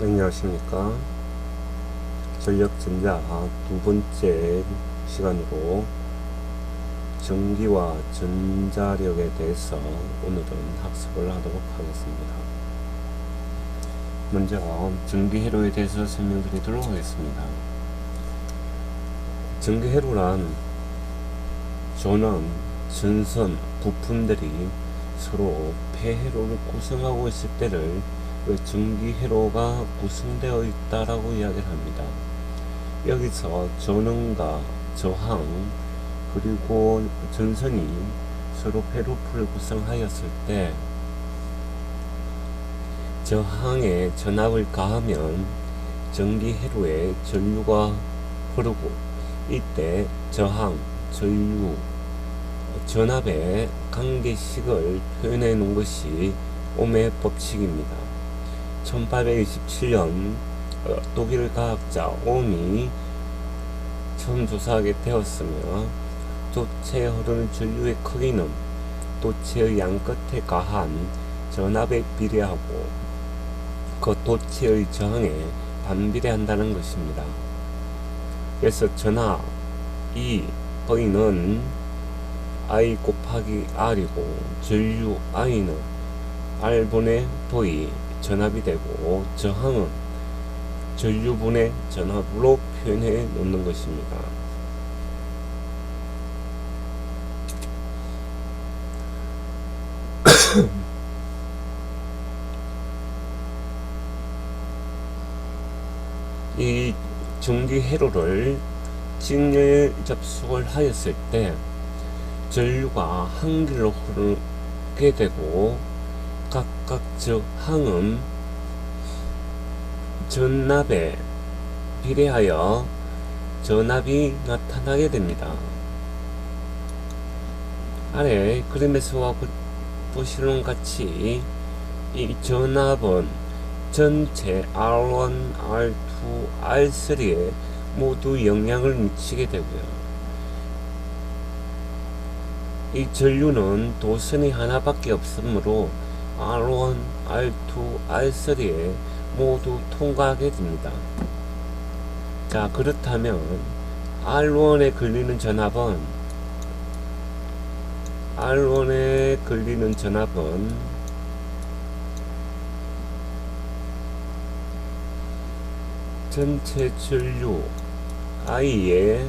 안녕하십니까. 전력전자 두 번째 시간으로 전기와 전자력에 대해서 오늘은 학습을 하도록 하겠습니다. 먼저 전기회로에 대해서 설명드리도록 하겠습니다. 전기회로란 전원, 전선, 부품들이 서로 폐회로를 구성하고 있을 때를 전기회로가 구성되어 있다라고 이야기를 합니다. 여기서 전원과 저항 그리고 전선이 서로 회로풀을 구성하였을 때 저항에 전압을 가하면 전기회로에 전류가 흐르고, 이때 저항, 전류, 전압의 관계식을 표현해 놓은 것이 옴의 법칙입니다. 1827년 독일 과학자 옴이 처음 조사하게 되었으며, 도체에 흐르는 전류의 크기는 도체의 양끝에 가한 전압에 비례하고 그 도체의 저항에 반비례한다는 것입니다. 그래서 전압 E V는 I 곱하기 R이고, 전류 I는 R분의 V 전압이 되고, 저항은 전류분의 전압으로 표현해 놓는 것입니다. 이 전기회로를 직렬 접속을 하였을 때 전류가 한 길로 흐르게 되고, 각각 저항은 전압에 비례하여 전압이 나타나게 됩니다. 아래 그림에서 보시는 같이 이 전압은 전체 R1, R2, R3에 모두 영향을 미치게 되고요. 이 전류는 도선이 하나밖에 없으므로 R1, R2, R3에 모두 통과하게 됩니다. 자, 그렇다면 R1에 걸리는 전압은 전체 전류 I에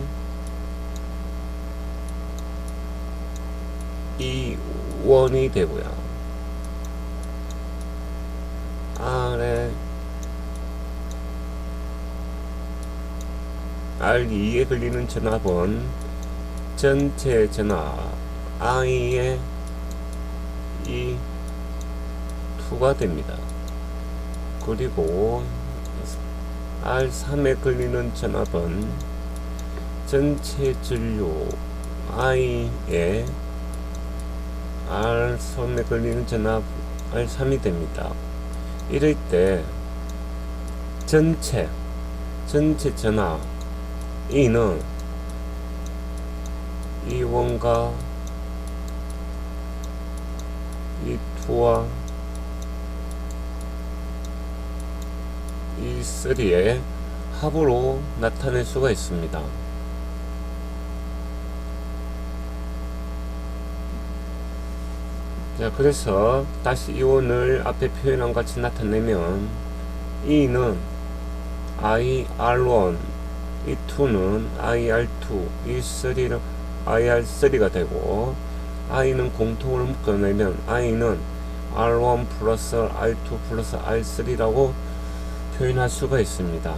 E1이 되고요. R에 R2에 걸리는 전압은 전체 전압 I에 E2가 됩니다. 그리고 R3에 걸리는 전압은 전체 전류 I에 R3에 걸리는 전압 R3이 됩니다. 이럴 때 전체 전압 E는 E1과 E2와 E3의 합으로 나타낼 수가 있습니다. 자, 그래서 다시 이온을 앞에 표현한 같이 나타내면 E는 IR1, E2는 IR2, E3는 IR3가 되고, I는 공통을 묶어내면 I는 R1 플러스 R2 플러스 R3라고 표현할 수가 있습니다.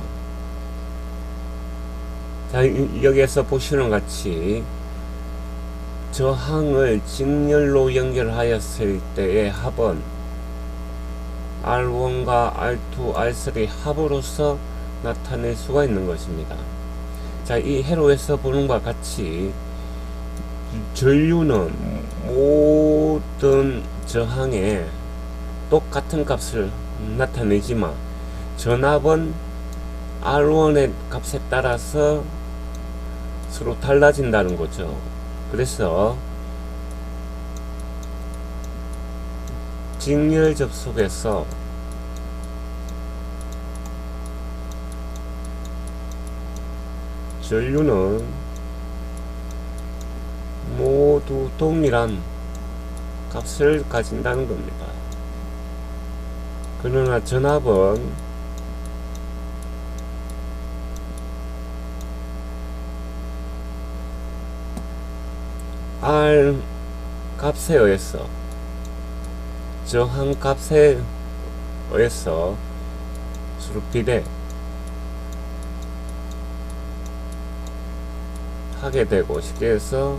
자, 여기에서 보시는 같이 저항을 직렬로 연결하였을 때의 합은 R1과 R2, R3 합으로서 나타낼 수가 있는 것입니다. 자, 이 회로에서 보는 것과 같이 전류는 모든 저항에 똑같은 값을 나타내지만 전압은 R1의 값에 따라서 서로 달라진다는 거죠. 그래서 직렬 접속에서 전류는 모두 동일한 값을 가진다는 겁니다. 그러나 전압은 R 값에 의해서, 저항 값에 의해서 서로 비례 하게 되고, 쉽게 해서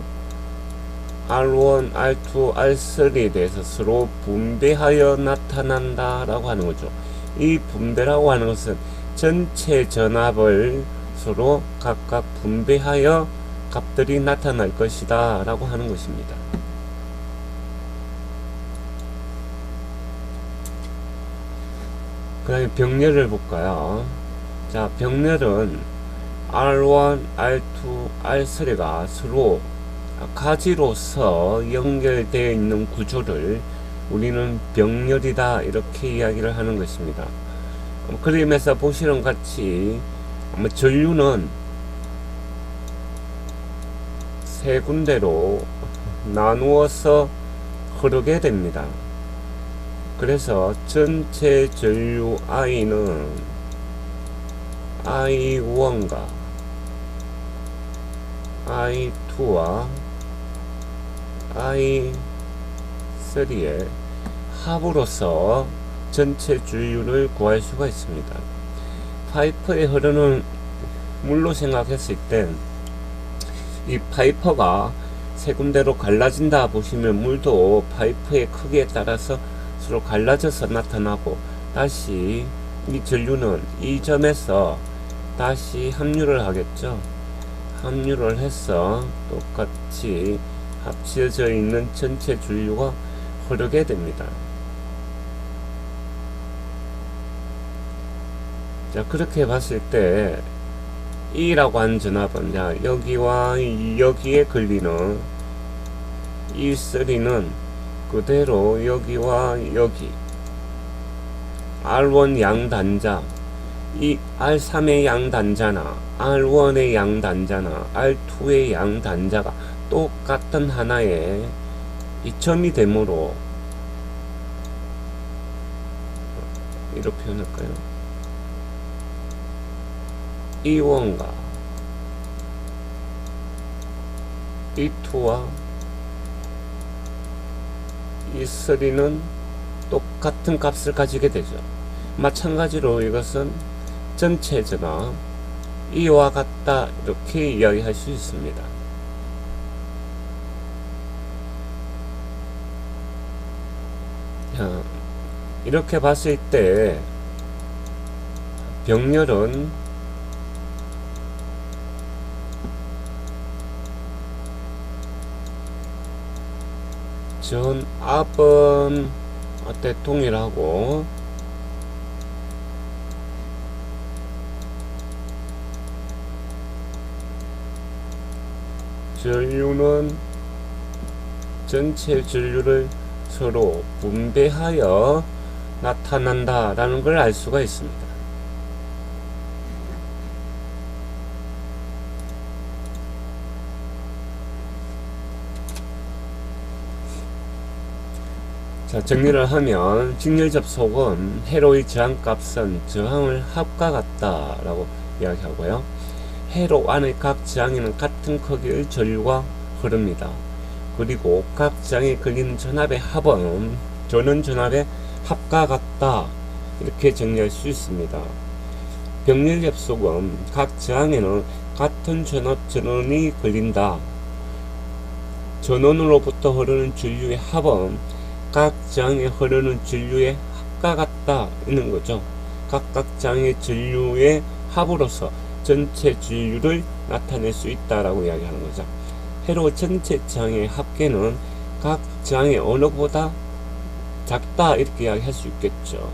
R1, R2, R3에 대해서 서로 분배하여 나타난다 라고 하는 거죠. 이 분배라고 하는 것은 전체 전압을 서로 각각 분배하여 값들이 나타날 것이다 라고 하는 것입니다. 그 다음에 병렬을 볼까요? 자, 병렬은 R1, R2, R3가 서로 가지로서 연결되어 있는 구조를 우리는 병렬이다 이렇게 이야기를 하는 것입니다. 그림에서 보시는 같이 전류는 세 군데로 나누어서 흐르게 됩니다. 그래서 전체 전류 I는 I1과 I2와 I3의 합으로서 전체 전류를 구할 수가 있습니다. 파이프에 흐르는 물로 생각했을 땐 이 파이프가 세 군데로 갈라진다 보시면, 물도 파이프의 크기에 따라서 서로 갈라져서 나타나고, 다시 이 전류는 이 점에서 다시 합류를 하겠죠. 합류를 해서 똑같이 합쳐져 있는 전체 전류가 흐르게 됩니다. 자, 그렇게 봤을 때 E라고 하는 전압은, 자, 여기와 여기에 걸리는 E3는 그대로 여기와 여기 R1 양단자, 이 R3의 양단자나 R1의 양단자나 R2의 양단자가 똑같은 하나의 이점이 되므로, 이렇게 표현할까요? E1과 E2와 E3는 똑같은 값을 가지게 되죠. 마찬가지로 이것은 전체 전압 이와 같다 이렇게 이야기할 수 있습니다. 자, 이렇게 봤을 때 병렬은 전압은 동일하고, 전류는 전체 전류를 서로 분배하여 나타난다 라는 걸 알 수가 있습니다. 자, 정리를 하면 직렬 접속은 회로의 저항값은 저항을 합과 같다 라고 이야기하고요. 회로 안의 각 저항에는 같은 크기의 전류가 흐릅니다. 그리고 각 저항에 걸리는 전압의 합은 전원 전압의 합과 같다 이렇게 정리할 수 있습니다. 병렬 접속은 각 저항에는 같은 전원이 걸린다. 전원으로부터 흐르는 전류의 합은 각 저항에 흐르는 전류의 합과 같다 있는 거죠. 각각 저항의 전류의 합으로서 전체 전류를 나타낼 수 있다라고 이야기하는 거죠. 회로 전체 저항의 합계는 각 저항의 어느 것보다 작다 이렇게 이야기할 수 있겠죠.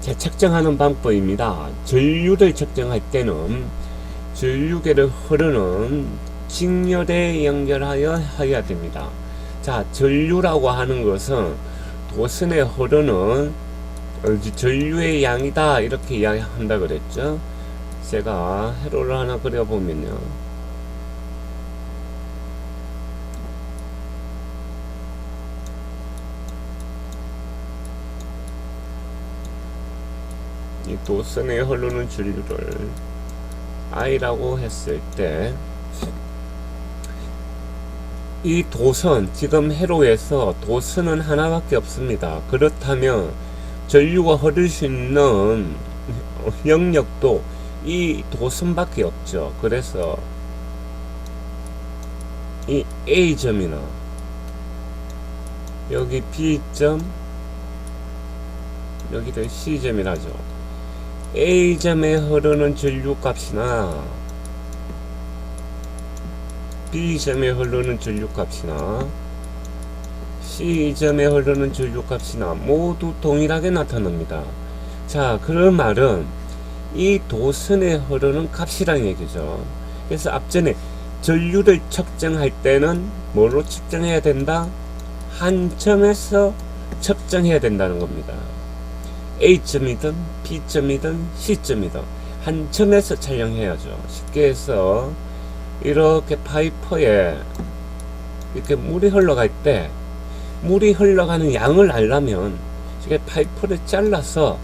자, 측정하는 방법입니다. 전류를 측정할 때는 전류계를 흐르는 직렬에 연결하여 해야 됩니다. 자, 전류라고 하는 것은 도선에 흐르는 전류의 양이다 이렇게 이야기한다 그랬죠. 제가 회로를 하나 그려보면요, 이 도선에 흐르는 전류를 I라고 했을 때, 이 도선, 지금 회로에서 도선은 하나밖에 없습니다. 그렇다면 전류가 흐를 수 있는 영역도 이 도선밖에 없죠. 그래서 이 A점이나 여기 B점, 여기를 C점이라죠. A점에 흐르는 전류 값이나 B점에 흐르는 전류 값이나 C점에 흐르는 전류 값이나 모두 동일하게 나타납니다. 자, 그런 말은 이 도선에 흐르는 값이라는 얘기죠. 그래서 앞전에 전류를 측정할 때는 뭐로 측정해야 된다? 한 점에서 측정해야 된다는 겁니다. A점이든 B점이든 C점이든 한 점에서 촬영해야죠. 쉽게 해서 이렇게 파이프에 이렇게 물이 흘러갈 때, 물이 흘러가는 양을 알려면 이렇게 파이프를 잘라서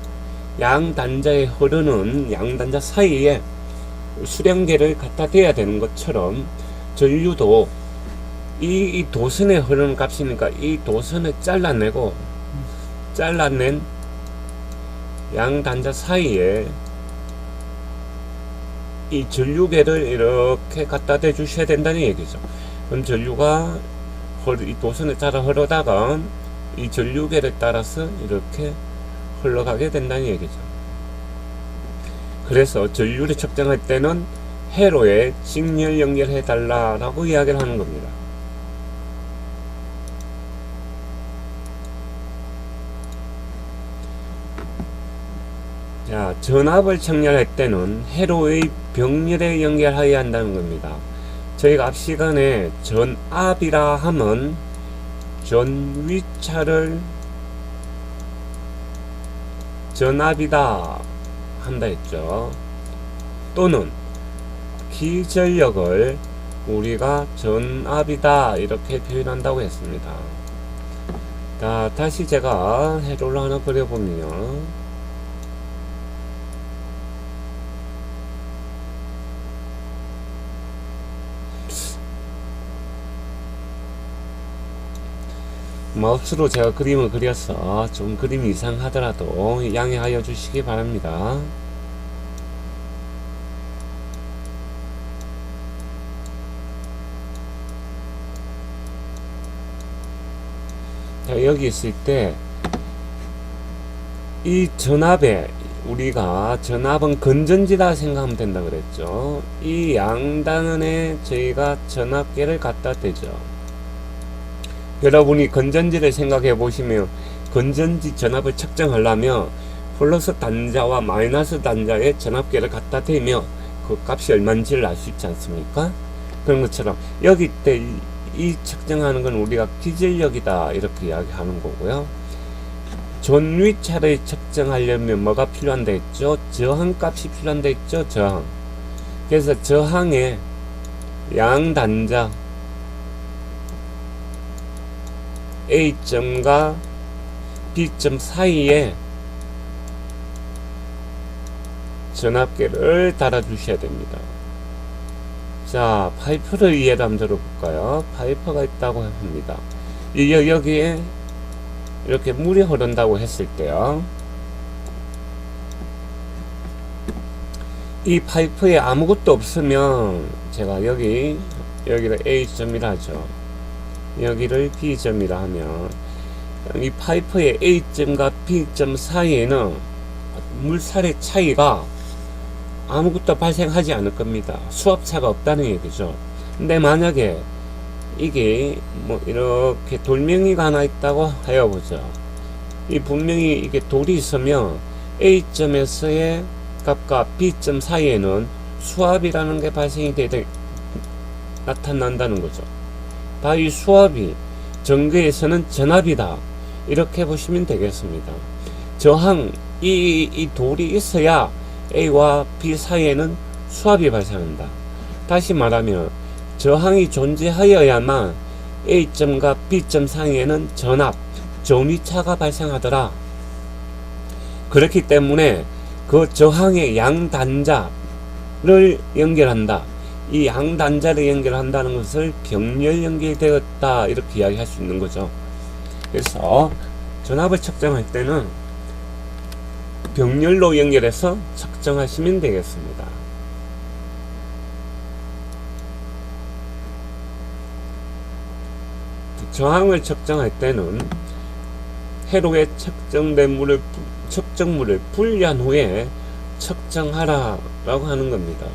양 단자에 흐르는 양 단자 사이에 수량계를 갖다 대야 되는 것처럼, 전류도 이 도선에 흐르는 값이니까 이 도선을 잘라낸 양 단자 사이에 이 전류계를 이렇게 갖다 대 주셔야 된다는 얘기죠. 그럼 전류가 이 도선에 따라 흐르다가 이 전류계를 따라서 이렇게 흘러가게 된다는 얘기죠. 그래서 전류를 측정할 때는 회로에 직렬 연결해 달라라고 이야기를 하는 겁니다. 자, 전압을 측량할 때는 회로의 병렬에 연결하여야 한다는 겁니다. 저희가 앞 시간에 전압이라 하면 전위차를 전압이다 한다 했죠. 또는 기전력을 우리가 전압이다 이렇게 표현한다고 했습니다. 자, 다시 제가 회로를 하나 그려보면요, 마우스로 제가 그림을 그려서 좀 그림이 이상하더라도 양해하여 주시기 바랍니다. 자, 여기 있을 때 이 전압에, 우리가 전압은 건전지다 생각하면 된다 그랬죠. 이 양단원에 저희가 전압계를 갖다 대죠. 여러분이 건전지를 생각해 보시면, 건전지 전압을 측정하려면 플러스 단자와 마이너스 단자에 전압계를 갖다 대면 그 값이 얼마인지를 알 수 있지 않습니까? 그런 것처럼 여기 때 이 측정하는 건 우리가 기전력이다 이렇게 이야기하는 거고요. 전위차를 측정하려면 뭐가 필요한다 했죠? 저항값이 필요한다 했죠? 저항. 그래서 저항의 양 단자 A점과 B점 사이에 전압계를 달아주셔야 됩니다. 자, 파이프를 이해를 한번 들어볼까요? 파이프가 있다고 합니다. 여기에 이렇게 물이 흐른다고 했을 때요, 이 파이프에 아무것도 없으면, 제가 여기를 A점이라 하죠. 여기를 B점이라 하면, 이 파이프의 A점과 B점 사이에는 물살의 차이가 아무것도 발생하지 않을 겁니다. 수압차가 없다는 얘기죠. 근데 만약에 이게 뭐 이렇게 돌멩이가 하나 있다고 하여 보죠. 이 분명히 이게 돌이 있으면 A점에서의 값과 B점 사이에는 수압이라는 게 발생이 나타난다는 거죠. 이 수압이 전기에서는 전압이다. 이렇게 보시면 되겠습니다. 저항, 이 돌이 있어야 A와 B 사이에는 수압이 발생한다. 다시 말하면 저항이 존재하여야만 A점과 B점 사이에는 전압, 전위차가 발생하더라. 그렇기 때문에 그 저항의 양단자를 연결한다. 이 양단자를 연결한다는 것을 병렬 연결되었다, 이렇게 이야기할 수 있는 거죠. 그래서 전압을 측정할 때는 병렬로 연결해서 측정하시면 되겠습니다. 저항을 측정할 때는 회로에 측정물을 분리한 후에 측정하라 라고 하는 겁니다.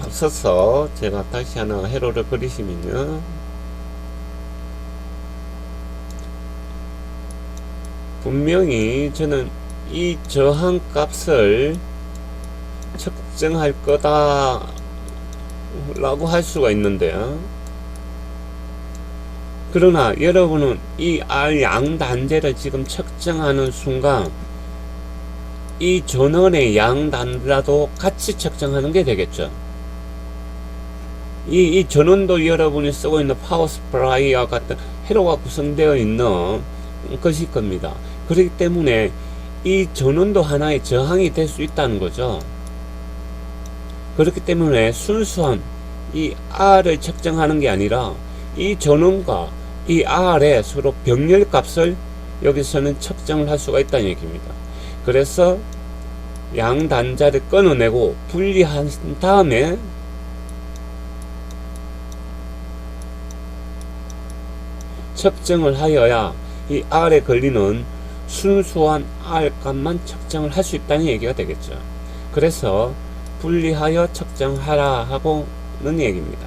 앞서서 제가 다시 하나 회로를 그리시면요, 분명히 저는 이 저항 값을 측정할 거다 라고 할 수가 있는데요, 그러나 여러분은 이 R 양단제를 지금 측정하는 순간 이 전원의 양단자도 같이 측정하는 게 되겠죠. 이 전원도 여러분이 쓰고 있는 파워 스프라이와 같은 회로가 구성되어 있는 것일 겁니다. 그렇기 때문에 이 전원도 하나의 저항이 될 수 있다는 거죠. 그렇기 때문에 순수한 이 R을 측정하는 게 아니라 이 전원과 이 R의 서로 병렬 값을 여기서는 측정을 할 수가 있다는 얘기입니다. 그래서 양단자를 끊어내고 분리한 다음에 측정을 하여야 이 R에 걸리는 순수한 R 값만 측정을 할 수 있다는 얘기가 되겠죠. 그래서 분리하여 측정하라 하고는 얘기입니다.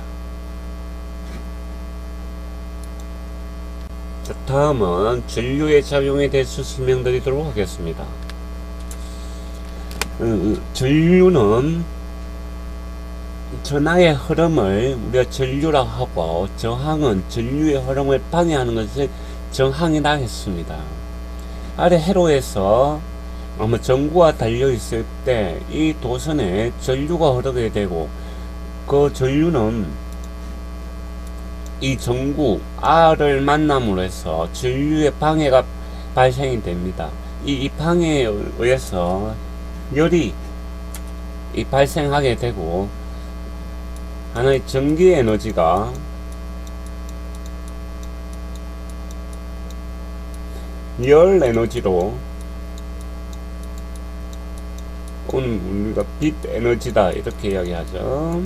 자, 다음은 전류의 작용에 대해서 설명드리도록 하겠습니다. 전류는 전하의 흐름을 우리가 전류라고 하고, 저항은 전류의 흐름을 방해하는 것을 저항이라 했습니다. 아래 회로에서 아마 전구가 달려 있을 때 이 도선에 전류가 흐르게 되고, 그 전류는 이 전구 R을 만남으로 해서 전류의 방해가 발생이 됩니다. 이 방해에 의해서 열이 발생하게 되고, 하나의 전기 에너지가 열 에너지로, 오늘 우리가 빛 에너지다 이렇게 이야기하죠.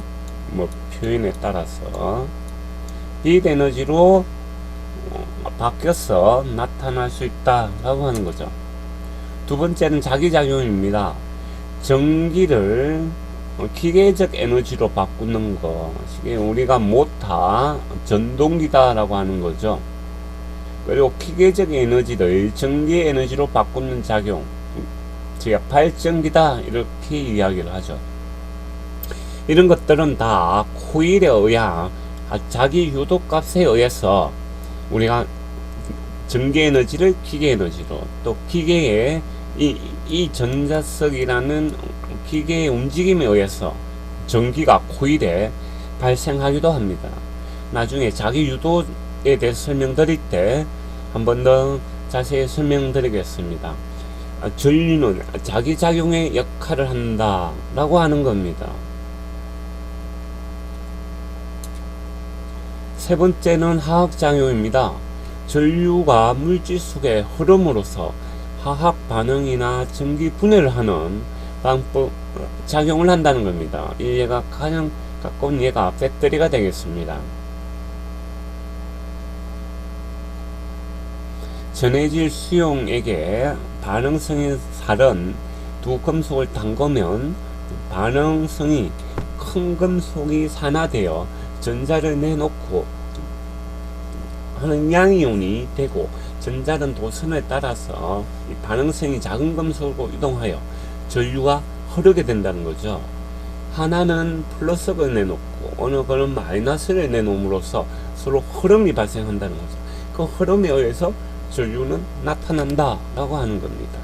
뭐 표현에 따라서 빛 에너지로 바뀌어서 나타날 수 있다 라고 하는 거죠. 두 번째는 자기작용입니다. 전기를 기계적 에너지로 바꾸는 거, 이게 우리가 모타, 전동기다 라고 하는 거죠. 그리고 기계적 에너지를 전기 에너지로 바꾸는 작용, 제가 발전기다 이렇게 이야기를 하죠. 이런 것들은 다 코일에 의한 자기 유도값에 의해서 우리가 전기 에너지를 기계 에너지로, 또 기계의 이 전자석이라는 기계의 움직임에 의해서 전기가 코일에 발생하기도 합니다. 나중에 자기 유도에 대해서 설명드릴 때 한 번 더 자세히 설명드리겠습니다. 전류는 자기작용의 역할을 한다 라고 하는 겁니다. 세 번째는 화학작용입니다. 전류가 물질 속에 흐름으로써 화학 반응이나 전기 분해를 하는 방법, 작용을 한다는 겁니다. 얘가 가장 가까운 얘가 배터리가 되겠습니다. 전해질 수용액에 반응성이 다른 두 금속을 담그면 반응성이 큰 금속이 산화되어 전자를 내놓고 하는 양이온이 되고, 전자는 도선에 따라서 이 반응성이 작은 금속으로 이동하여 전류가 흐르게 된다는 거죠. 하나는 플러스를 내놓고 어느 거는 마이너스를 내놓음으로써 서로 흐름이 발생한다는 거죠. 그 흐름에 의해서 전류는 나타난다 라고 하는 겁니다.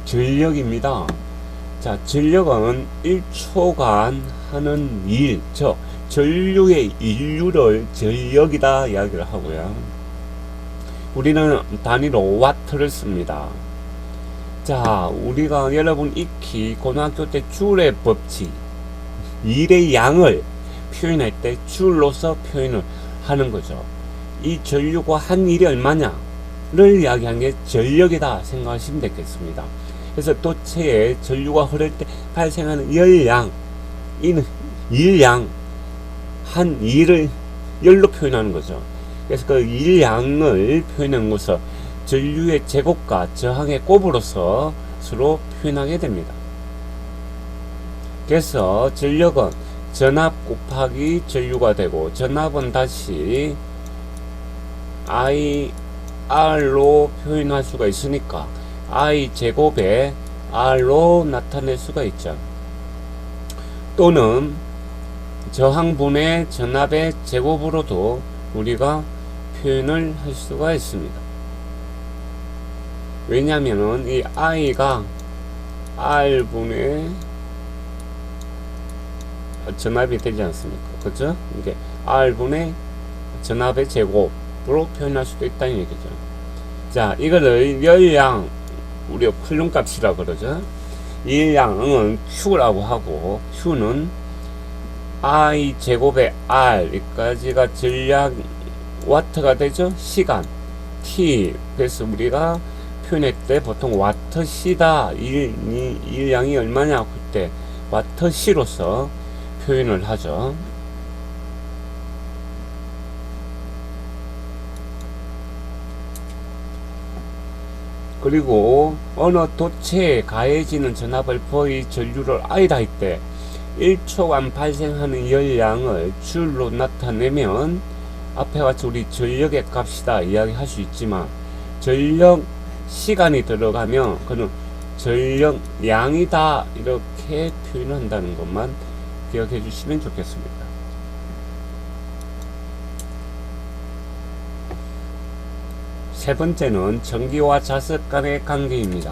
전력입니다. 자, 전력은 1초간 하는 일, 전류의 인류를 전력이다 이야기를 하고요. 우리는 단위로 와트를 씁니다. 자, 우리가 여러분 익히 고등학교 때 줄의 법칙, 일의 양을 표현할 때 줄로서 표현을 하는 거죠. 이 전류가 한 일이 얼마냐를 이야기한 게 전력이다 생각하시면 되겠습니다. 그래서 도체에 전류가 흐를 때 발생하는 열량, 이는 일량, 한 일을 열로 표현하는 거죠. 그래서 그 일량을 표현한 것을 전류의 제곱과 저항의 곱으로서 서로 표현하게 됩니다. 그래서 전력은 전압 곱하기 전류가 되고, 전압은 다시 IR로 표현할 수가 있으니까 I 제곱에 R로 나타낼 수가 있죠. 또는 저항분의 전압의 제곱으로도 우리가 표현을 할 수가 있습니다. 왜냐면은 이 I가 R분의 전압이 되지 않습니까? 그죠? 이게 R분의 전압의 제곱으로 표현할 수도 있다는 얘기죠. 자, 이거를 열량, 우리가 쿨룸 값이라고 그러죠. 이 양은 Q라고 하고, Q는 I 제곱의 R, 여기까지가 전량 와트가 되죠. 시간 T. 그래서 우리가 표현할 때 보통 와트 시다, 일량이 얼마냐 그때 와트 시로서 표현을 하죠. 그리고 어느 도체에 가해지는 전압을 포의 전류를 I다 할 때 1초간 발생하는 열량을 줄로 나타내면 앞에 같이 우리 전력의 값이다 이야기할 수 있지만, 전력 시간이 들어가면 그는 전력 양이다 이렇게 표현한다는 것만 기억해 주시면 좋겠습니다. 세 번째는 전기와 자석 간의 관계입니다.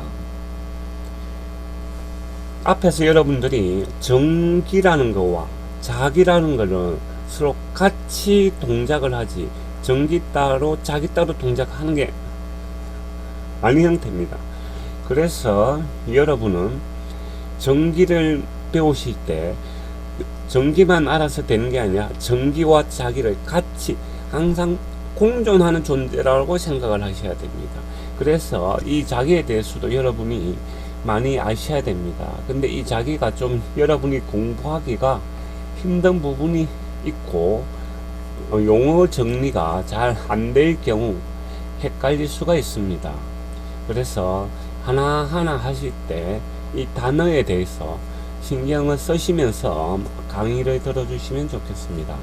앞에서 여러분들이 전기라는 것과 자기라는 것은 서로 같이 동작을 하지, 전기 따로 자기 따로 동작하는 게 아닌 형태입니다. 그래서 여러분은 전기를 배우실 때 전기만 알아서 되는 게 아니라 전기와 자기를 같이 항상 공존하는 존재라고 생각을 하셔야 됩니다. 그래서 이 자기에 대해서도 여러분이 많이 아셔야 됩니다. 근데 이 자기가 좀 여러분이 공부하기가 힘든 부분이 있고, 용어 정리가 잘 안 될 경우 헷갈릴 수가 있습니다. 그래서 하나하나 하실 때 이 단어에 대해서 신경을 쓰시면서 강의를 들어주시면 좋겠습니다.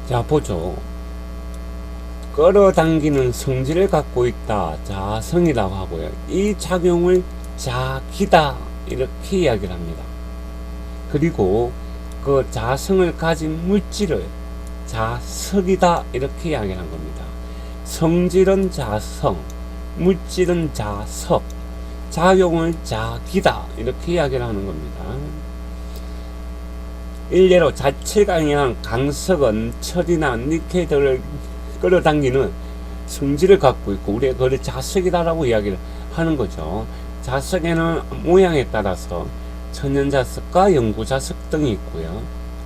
자, 보죠. 끌어당기는 성질을 갖고 있다. 자성이라고 하고요. 이 작용을 자기다 이렇게 이야기를 합니다. 그리고 그 자성을 가진 물질을 자석이다 이렇게 이야기를 한 겁니다. 성질은 자성, 물질은 자석, 작용을 자기다 이렇게 이야기를 하는 겁니다. 일례로 자체 강한 강석은 철이나 니켈 등을 끌어당기는 성질을 갖고 있고, 우리가 그걸 자석이다라고 이야기를 하는 거죠. 자석에는 모양에 따라서 천연자석과 영구자석 등이 있고요.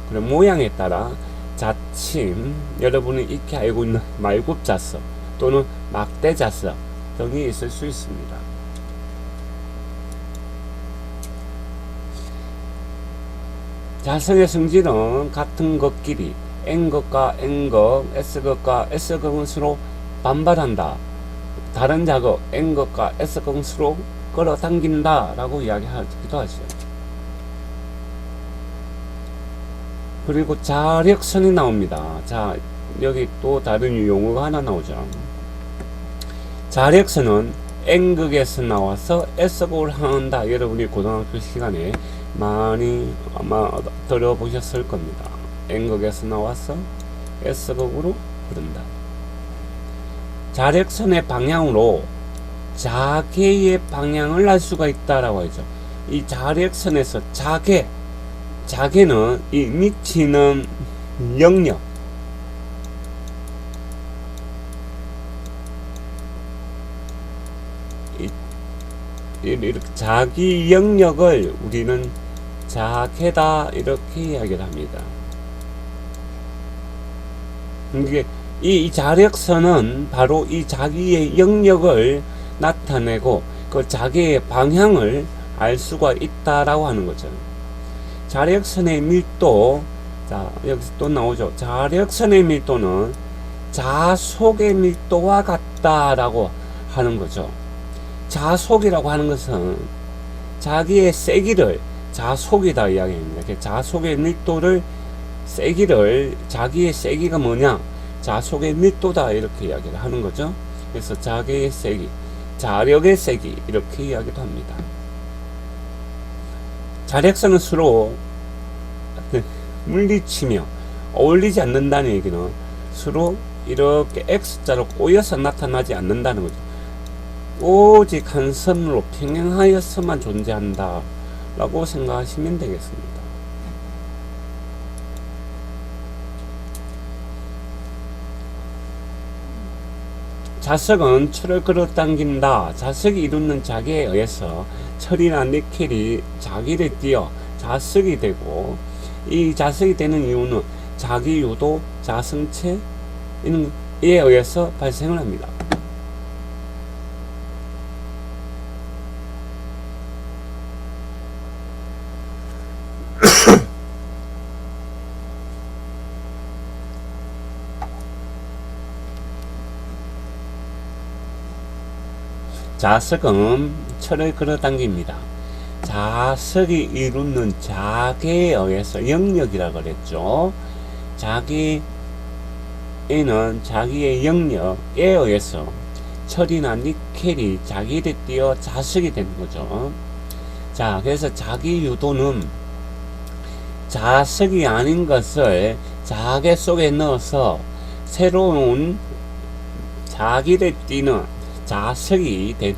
그리고 모양에 따라 자침, 여러분이 익히 알고 있는 말굽자석 또는 막대자석 등이 있을 수 있습니다. 자석의 성질은 같은 것끼리 N것과 N것, S것과 S것은 서로 반발한다. 다른 자극 N것과 S것은 서로 끌어당긴다 라고 이야기하기도 하죠. 그리고 자력선이 나옵니다. 자, 여기 또 다른 용어가 하나 나오죠. 자력선은 N극에서 나와서 S극을 한다. 여러분이 고등학교 시간에 많이 아마 들어보셨을 겁니다. N극에서 나와서 S극으로 흐른다. 자력선의 방향으로 자개의 방향을 알 수가 있다라고 하죠. 이 자력선에서 자개는 이 미치는 영역, 이렇게 자기 영역을 우리는 자개다 이렇게 이야기를 합니다. 이게 이 자력선은 바로 이 자기의 영역을 나타내고 그 자기의 방향을 알 수가 있다라고 하는 거죠. 자력선의 밀도, 자 여기서 또 나오죠. 자력선의 밀도는 자속의 밀도와 같다라고 하는 거죠. 자속이라고 하는 것은 자기의 세기를 자속이다 이야기입니다. 자속의 밀도를 세기를 자기의 세기가 뭐냐? 자속의 밀도다 이렇게 이야기를 하는 거죠. 그래서 자기의 세기, 자력의 세기 이렇게 이야기도 합니다. 자력선은 서로 물리치며 어울리지 않는다는 얘기는 서로 이렇게 X자로 꼬여서 나타나지 않는다는 거죠. 오직 한 선으로 평행하여서만 존재한다 라고 생각하시면 되겠습니다. 자석은 철을 끌어당긴다. 자석이 이루는 자기에 의해서 철이나 니켈이 자기를 띄어 자석이 되고, 이 자석이 되는 이유는 자기 유도, 자성체에 의해서 발생을 합니다. 자석은 철을 끌어당깁니다. 자석이 이루는 자개에 의해서 영역이라고 그랬죠. 자기에는 자기의 영역에 의해서 철이나 니켈이 자기를 띄어 자석이 되는 거죠. 자, 그래서 자기 유도는 자석이 아닌 것을 자개 속에 넣어서 새로운 자기를 띄는 자석이 된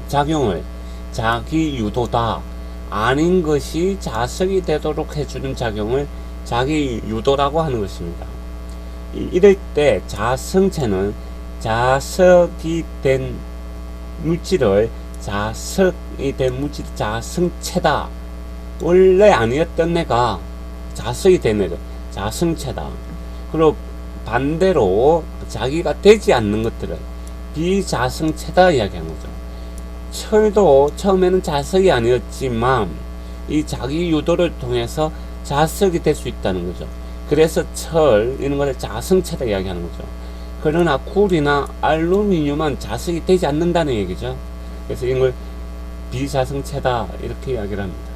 작용을 자기 유도다, 아닌 것이 자석이 되도록 해주는 작용을 자기 유도라고 하는 것입니다. 이럴 때 자성체는 자석이 된 물질을 자석이 된 물질 자성체다. 원래 아니었던 애가 자석이 된 애죠. 자성체다. 그리고 반대로 자기가 되지 않는 것들을 비자성체다 이야기하는 거죠. 철도 처음에는 자석이 아니었지만 이 자기 유도를 통해서 자석이 될 수 있다는 거죠. 그래서 철 이런 것을 자성체다 이야기하는 거죠. 그러나 굴이나 알루미늄은 자석이 되지 않는다는 얘기죠. 그래서 이걸 비자성체다 이렇게 이야기를 합니다.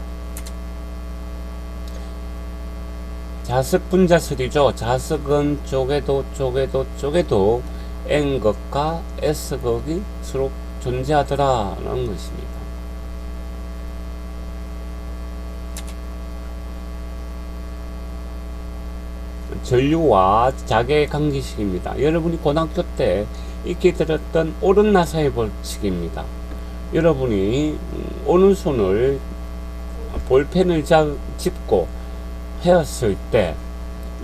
자석 분자설이죠. 자석은 쪼개도 N극과 S극이 서로 존재하더라라는 것입니다. 전류와 자개의 관계식입니다. 여러분이 고등학교 때 익히 들었던 오른나사의 법칙입니다. 여러분이 오른손을 볼펜을 짚고 헤었을 때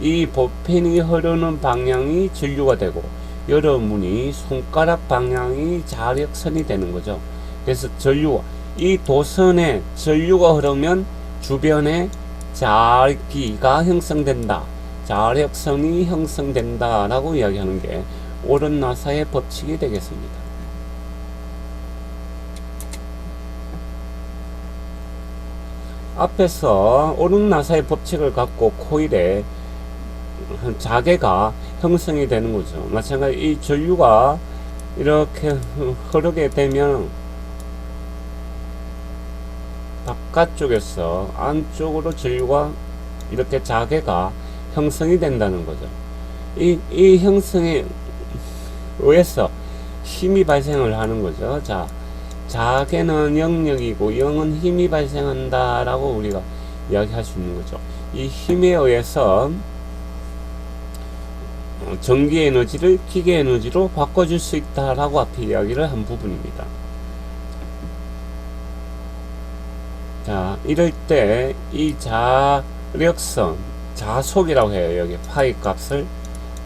이 볼펜이 흐르는 방향이 전류가 되고, 여러분이 손가락 방향이 자력선이 되는 거죠. 그래서 이 도선에 전류가 흐르면 주변에 자기가 형성된다, 자력선이 형성된다 라고 이야기하는 게 오른나사의 법칙이 되겠습니다. 앞에서 오른나사의 법칙을 갖고 코일에 자개가 형성이 되는 거죠. 마찬가지로 이 전류가 이렇게 흐르게 되면 바깥쪽에서 안쪽으로 전류가 이렇게 자개가 형성이 된다는 거죠. 이 형성에 의해서 힘이 발생을 하는 거죠. 자, 자계는 영역이고 0은 힘이 발생한다 라고 우리가 이야기할 수 있는 거죠. 이 힘에 의해서 전기 에너지를 기계 에너지로 바꿔줄 수 있다 라고 앞에 이야기를 한 부분입니다. 자, 이럴 때 이 자력선, 자속이라고 해요. 여기 파이 값을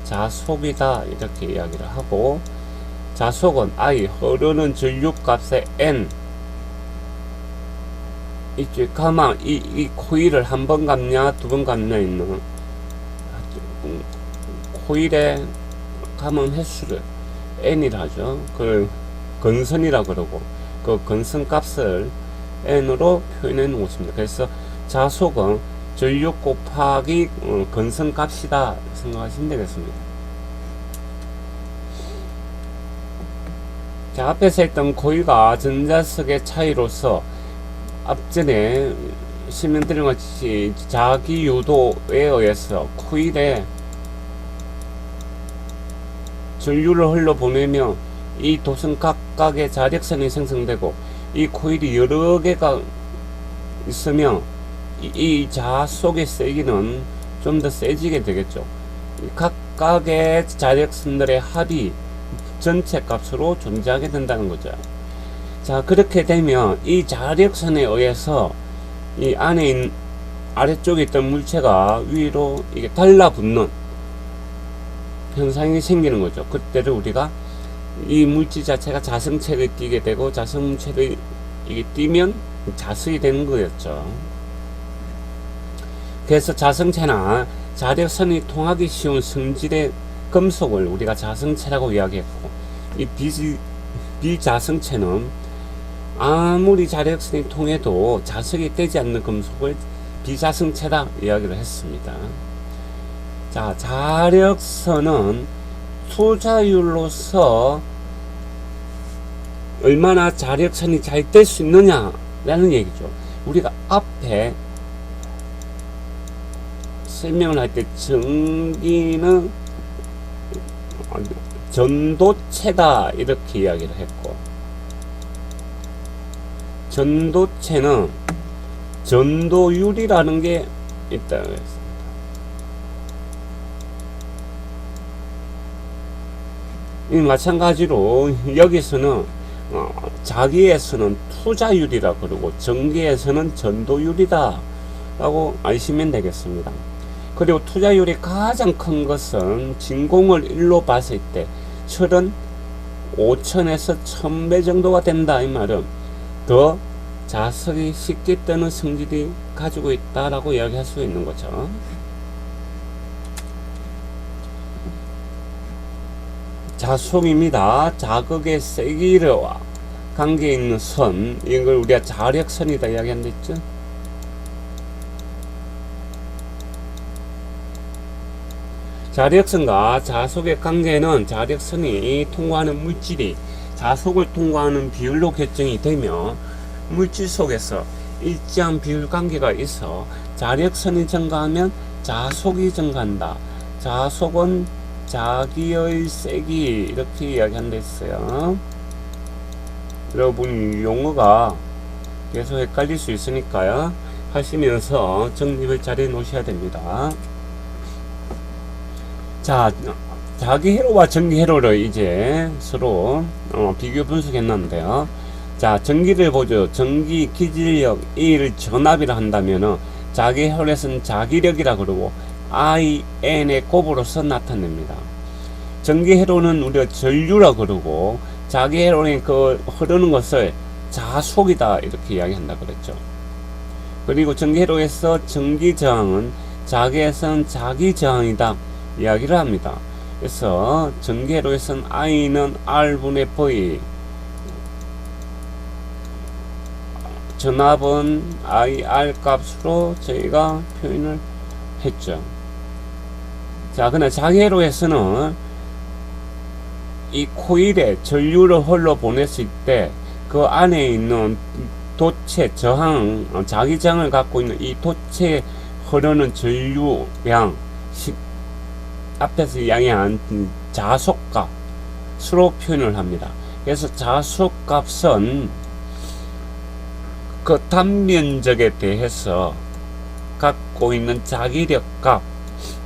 자속이다 이렇게 이야기를 하고, 자속은 I, 흐르는 전류 값의 N, 이쪽 가만 이 코일을 한 번 감냐 두 번 감냐 있는 코일의 감음 횟수를 N이라 하죠. 그걸 건선이라 그러고, 그 건선 값을 N으로 표현해 놓습니다. 그래서 자속은 전류 곱하기 건선 값이다 생각하시면 되겠습니다. 자, 앞에서 했던 코일과 전자석의 차이로서 앞전에 설명드린 것 같이 자기 유도에 의해서 코일에 전류를 흘러보내며 이 도선 각각의 자력선이 생성되고, 이 코일이 여러 개가 있으면 이 자속의 세기는 좀 더 세지게 되겠죠. 각각의 자력선들의 합이 전체 값으로 존재하게 된다는 거죠. 자, 그렇게 되면 이 자력선에 의해서 이 안에 아래쪽에 있던 물체가 위로 이게 달라붙는 현상이 생기는 거죠. 그때를 우리가 이 물질 자체가 자성체를 띠게 되고, 자성체를 이게 띠면 자석이 되는 거였죠. 그래서 자성체나 자력선이 통하기 쉬운 성질의 금속을 우리가 자성체라고 이야기했고, 이 비자성체는 아무리 자력선이 통해도 자석이 되지 않는 금속을 비자성체다 이야기를 했습니다. 자, 자력선은 투자율로서 얼마나 자력선이 잘 될 수 있느냐 라는 얘기죠. 우리가 앞에 설명을 할 때 전기는 전도체다 이렇게 이야기를 했고, 전도체는 전도율이라는 게 있다고 했습니다. 이 마찬가지로 여기서는 자기에서는 투자율이라 그러고 전기에서는 전도율이다 라고 아시면 되겠습니다. 그리고 투자율이 가장 큰 것은 진공을 1로 봤을 때 철은 5,000에서 1,000배 정도가 된다 이 말은 더 자석이 쉽게 뜨는 성질이 가지고 있다라고 이야기할 수 있는 거죠. 자속입니다. 자극의 세기와 관계 있는 선, 이걸 우리가 자력선이다 이야기한 데 있죠. 자력선과 자속의 관계는 자력선이 통과하는 물질이 자속을 통과하는 비율로 결정이 되며, 물질 속에서 일정한 비율 관계가 있어 자력선이 증가하면 자속이 증가한다. 자속은 자기의 세기 이렇게 이야기한 데 있어요. 여러분 용어가 계속 헷갈릴 수 있으니까요, 하시면서 정립을 잘 해 놓으셔야 됩니다. 자, 자기 회로와 전기 회로를 이제 서로 비교 분석했는데요. 자, 전기를 보죠. 전기 기질력 E를 전압이라 한다면은 자기 회로에서는 자기력이라 그러고 IN의 곱으로서 나타냅니다. 전기 회로는 우리가 전류라 그러고, 자기 회로는 그 흐르는 것을 자속이다 이렇게 이야기한다 그랬죠. 그리고 전기 회로에서 전기 저항은 자기에서는 자기 저항이다 이야기를 합니다. 그래서 전기 회로에서는 I는 R분의 V, 전압은 IR 값으로 저희가 표현을 했죠. 자, 그러나 자기 회로에서는 이 코일에 전류를 흘러 보냈을 때 그 안에 있는 도체 저항, 자기 저항을 갖고 있는 이 도체에 흐르는 전류량, 앞에서 이야기한 자속값으로 표현을 합니다. 그래서 자속값은 그 단면적에 대해서 갖고 있는 자기력값,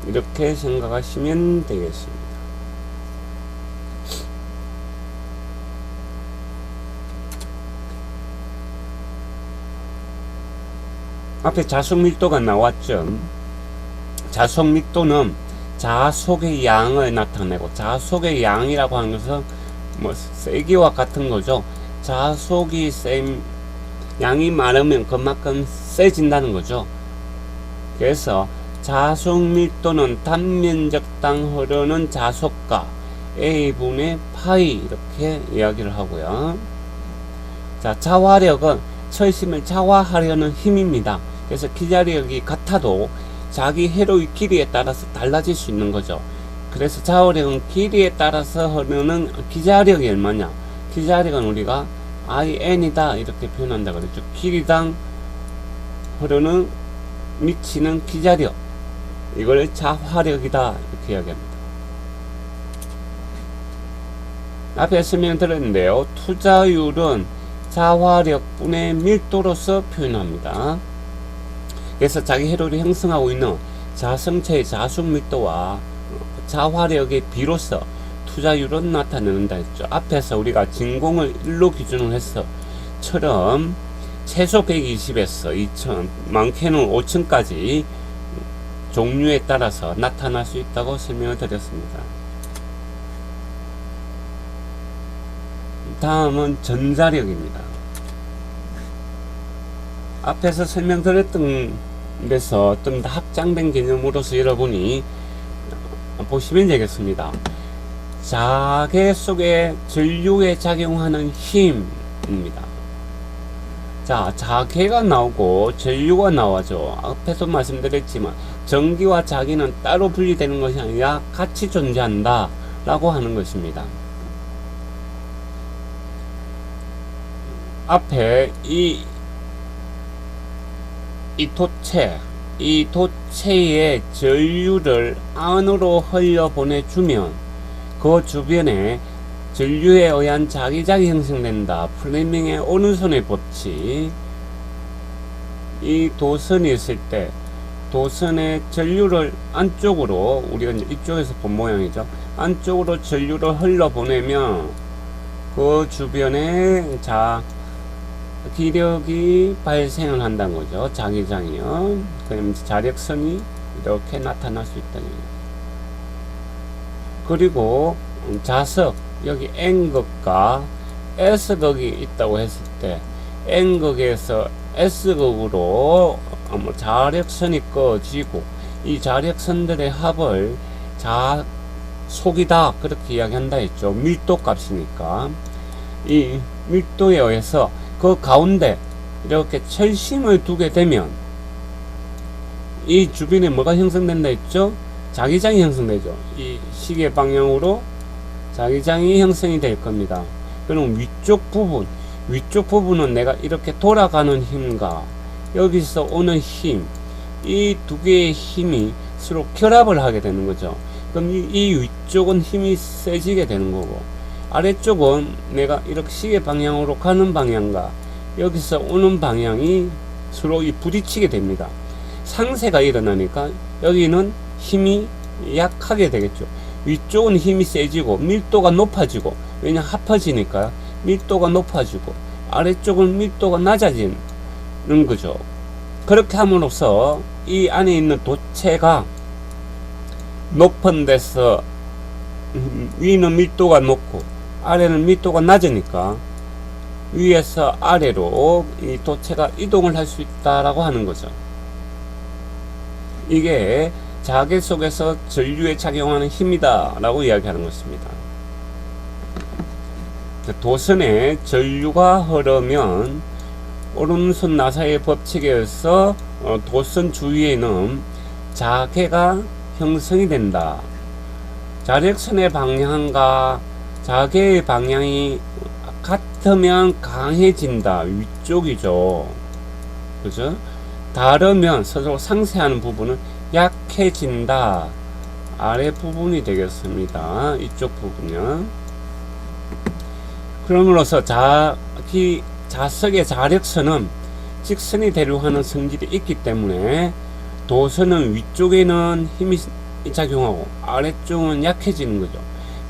이렇게 생각하시면 되겠습니다. 앞에 자속 밀도가 나왔죠. 자속 밀도는 자속의 양을 나타내고, 자속의 양이라고 하는 것은 뭐 세기와 같은 거죠. 자속이 양이 많으면 그만큼 세진다는 거죠. 그래서 자속 밀도는 단면적당 흐르는 자속과 A분의 파이, 이렇게 이야기를 하고요. 자, 자화력은 철심을 자화하려는 힘입니다. 그래서 기자력이 같아도 자기 회로의 길이에 따라서 달라질 수 있는 거죠. 그래서 자화력은 길이에 따라서 흐르는 기자력이 얼마냐, 기자력은 우리가 IN이다 이렇게 표현한다 그랬죠. 길이당 흐르는 미치는 기자력, 이걸 자화력이다 이렇게 이야기합니다. 앞에 설명드렸는데요, 투자율은 자화력분의 밀도로서 표현합니다. 그래서 자기 회로를 형성하고 있는 자성체의 자숙 밀도와 자화력의 비로서 투자율은 나타내는다 했죠. 앞에서 우리가 진공을 1로 기준으로 해서 처럼 최소 120에서 2000, 많게는 5000까지 종류에 따라서 나타날 수 있다고 설명을 드렸습니다. 다음은 전자력입니다. 앞에서 설명드렸던 데서 좀 더 확장된 개념으로서 여러분이 보시면 되겠습니다. 자개 속에 전류에 작용하는 힘입니다. 자, 자개가 나오고 전류가 나와죠. 앞에서 말씀드렸지만 전기와 자기는 따로 분리되는 것이 아니라 같이 존재한다 라고 하는 것입니다. 앞에 이 도체의 전류를 안으로 흘려 보내주면 그 주변에 전류에 의한 자기장이 형성된다. 플레밍의 오른손의 법칙. 이 도선이 있을 때 도선의 전류를 안쪽으로, 우리가 이제 이쪽에서 본 모양이죠. 안쪽으로 전류를 흘러 보내면 그 주변에 기력이 발생을 한다는 거죠. 자기장이요. 그럼 자력선이 이렇게 나타날 수 있다는 거예요. 그리고 자석, 여기 N극과 S극이 있다고 했을 때 N극에서 S극으로 자력선이 꺼지고, 이 자력선들의 합을 자속이다 그렇게 이야기한다 했죠. 밀도 값이니까. 이 밀도에 의해서 그 가운데 이렇게 철심을 두게 되면 이 주변에 뭐가 형성된다 했죠? 자기장이 형성되죠. 이 시계 방향으로 자기장이 형성이 될 겁니다. 그럼 위쪽 부분은 내가 이렇게 돌아가는 힘과 여기서 오는 힘, 이 두 개의 힘이 서로 결합을 하게 되는 거죠. 그럼 이 위쪽은 힘이 세지게 되는 거고, 아래쪽은 내가 이렇게 시계 방향으로 가는 방향과 여기서 오는 방향이 서로 부딪히게 됩니다. 상쇄가 일어나니까 여기는 힘이 약하게 되겠죠. 위쪽은 힘이 세지고 밀도가 높아지고, 왜냐 합해지니까 밀도가 높아지고, 아래쪽은 밀도가 낮아지는 거죠. 그렇게 함으로써 이 안에 있는 도체가 높은 데서 위는 밀도가 높고 아래는 밀도가 낮으니까 위에서 아래로 이 도체가 이동을 할 수 있다라고 하는 거죠. 이게 자개 속에서 전류에 작용하는 힘이다 라고 이야기하는 것입니다. 도선에 전류가 흐르면 오른손 나사의 법칙에 의해서 도선 주위에는 자개가 형성이 된다. 자력선의 방향과 자개의 방향이 같으면 강해진다. 위쪽이죠. 그죠? 다르면 서로 상쇄하는 부분은 약해진다. 아래 부분이 되겠습니다. 이쪽 부분요. 그럼으로써 자석의 자력선은 직선이 대류하는 성질이 있기 때문에 도선은 위쪽에는 힘이 작용하고 아래쪽은 약해지는 거죠.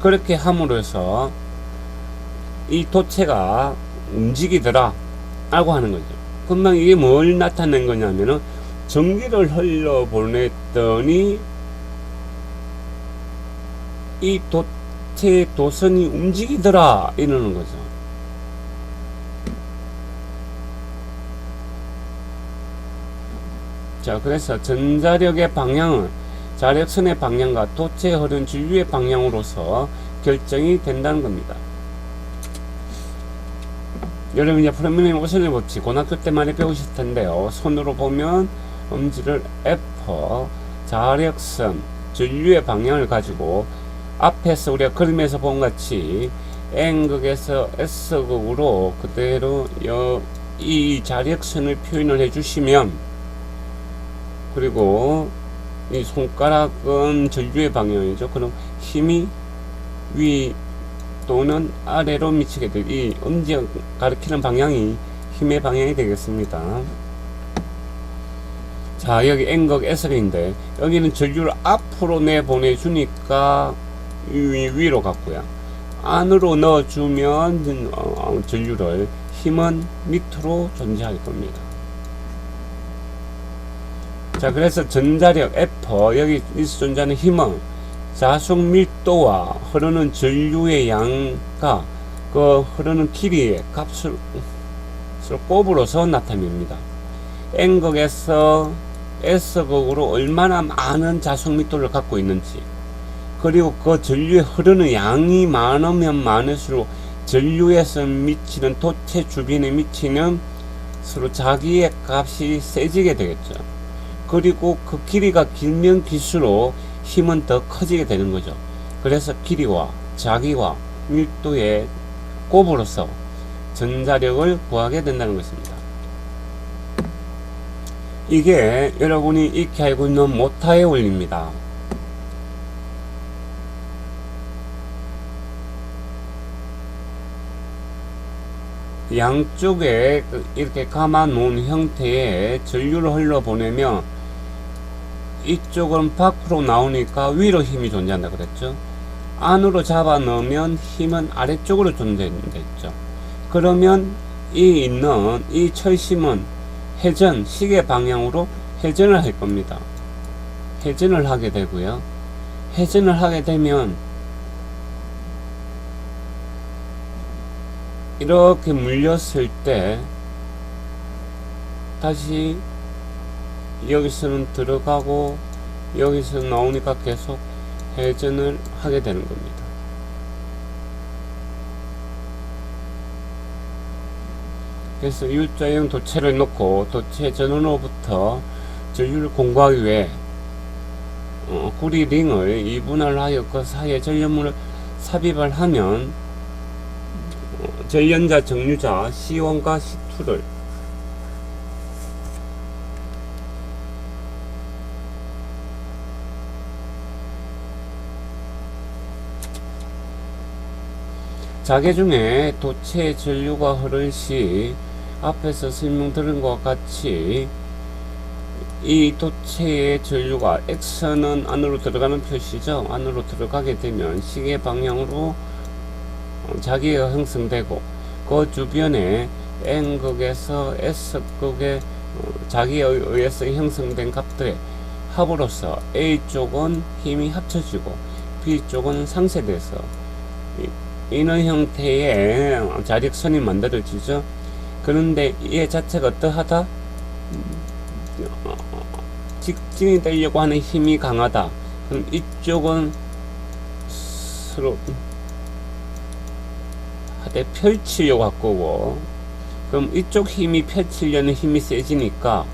그렇게 함으로써 이 도체가 움직이더라 라고 하는 거죠. 금방 이게 뭘 나타낸 거냐면은 전기를 흘려보냈더니 이 도체 도선이 움직이더라 이러는 거죠. 자, 그래서 전자력의 방향은 자력선의 방향과 도체에 흐르는 전류의 방향으로서 결정이 된다는 겁니다. 여러분 이제 프레미엄 오선의 법칙 고등학교 때 많이 배우실 텐데요. 손으로 보면 엄지를 F, 자력선, 전류의 방향을 가지고 앞에서 우리가 그림에서 본 같이 N극에서 S극으로 그대로 이 자력선을 표현을 해주시면, 그리고 이 손가락은 전류의 방향이죠. 그럼 힘이 위 또는 아래로 미치게 될, 이 엄지가 가리키는 방향이 힘의 방향이 되겠습니다. 자, 여기 N극 S극인데 여기는 전류를 앞으로 내보내주니까 위로 갔고요. 안으로 넣어주면 전류를 힘은 밑으로 존재할 겁니다. 자, 그래서 전자력 F, 여기 존재하는 힘은 자석 밀도와 흐르는 전류의 양과 그 흐르는 길이의 값을 곱으로서 나타냅니다. N극에서 S극으로 얼마나 많은 자석 밀도를 갖고 있는지, 그리고 그 전류에 흐르는 양이 많으면 많을수록 전류에서 미치는 도체 주변에 미치는 서로 자기의 값이 세지게 되겠죠. 그리고 그 길이가 길면 길수록 힘은 더 커지게 되는 거죠. 그래서 길이와 자기와 밀도의 곱으로서 전자력을 구하게 된다는 것입니다. 이게 여러분이 익히 알고 있는 모타의 원리입니다. 양쪽에 이렇게 감아 놓은 형태의 전류를 흘러보내면 이쪽은 밖으로 나오니까 위로 힘이 존재한다 그랬죠. 안으로 잡아 넣으면 힘은 아래쪽으로 존재했죠. 그러면 이 철심은 회전, 시계 방향으로 회전을 할 겁니다. 회전을 하게 되고요. 회전을 하게 되면 이렇게 물렸을 때 다시 여기서는 들어가고 여기서 나오니까 계속 회전을 하게 되는 겁니다. 그래서 U자형 도체를 놓고 도체 전원으로부터 전류를 공구하기 위해 구리 링을 이분할 하여 그 사이에 전류물을 삽입을 하면 전련자 정류자 C1과 C2를 자개 중에 도체 전류가 흐를 시 앞에서 설명드린 것과 같이 이 도체의 전류가 X는 안으로 들어가는 표시죠. 안으로 들어가게 되면 시계 방향으로 자기가 형성되고 그 주변에 N극에서 S극의 자기에 의해서 형성된 값들의 합으로서 A쪽은 힘이 합쳐지고 B쪽은 상쇄돼서 이런 형태의 자력선이 만들어지죠. 그런데 이 자체가 어떠하다? 직진이 되려고 하는 힘이 강하다. 그럼 이쪽은 서로 하되 펼치려고 할 거고, 그럼 이쪽 힘이 펼치려는 힘이 세지니까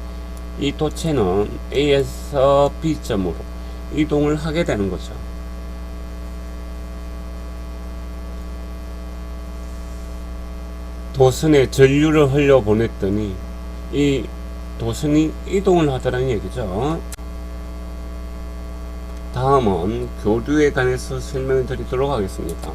이 도체는 A에서 B점으로 이동을 하게 되는 거죠. 도선에 전류를 흘려 보냈더니 이 도선이 이동을 하더라는 얘기죠. 다음은 교류에 관해서 설명을 드리도록 하겠습니다.